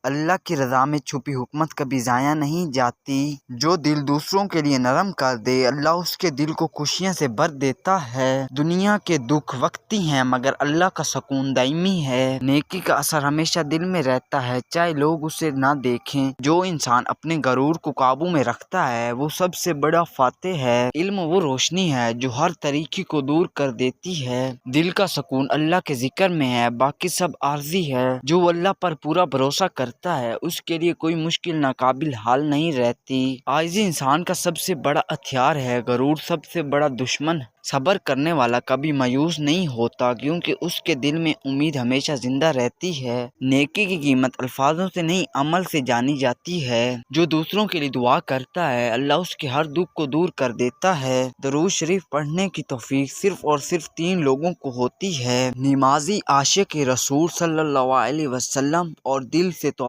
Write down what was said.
اللہ کی رضا میں چھپی حکمت کبھی ضائع نہیں جاتی۔ جو دل دوسروں کے لیے نرم کر دے، اللہ اس کے دل کو خوشیوں سے بھر دیتا ہے۔ دنیا کے دکھ وقتی ہیں مگر اللہ کا سکون دائمی ہے۔ نیکی کا اثر ہمیشہ دل میں رہتا ہے چاہے لوگ اسے نہ دیکھیں۔ جو انسان اپنے غرور کو قابو میں رکھتا ہے وہ سب سے بڑا فاتح ہے۔ علم وہ روشنی ہے جو ہر تاریکی کو دور کر دیتی ہے۔ دل کا سکون اللہ کے ذکر میں ہے، باقی سب عارضی ہے۔ جو اللہ پر پورا بھروسہ کرتا ہے اس کے لیے کوئی مشکل ناقابل حل نہیں رہتی۔ عاجزی انسان کا سب سے بڑا ہتھیار ہے۔ غرور سب سے بڑا دشمن ہے۔ صبر کرنے والا کبھی مایوس نہیں ہوتا کیونکہ اس کے دل میں امید ہمیشہ زندہ رہتی ہے۔ نیکی کی قیمت الفاظوں سے نہیں عمل سے جانی جاتی ہے۔ جو دوسروں کے لیے دعا کرتا ہے اللہ اس کے ہر دکھ کو دور کر دیتا ہے۔ درود شریف پڑھنے کی توفیق صرف اور صرف 3 لوگوں کو ہوتی ہے: نمازی، عاشق رسول صلی اللہ علیہ وسلم اور دل سے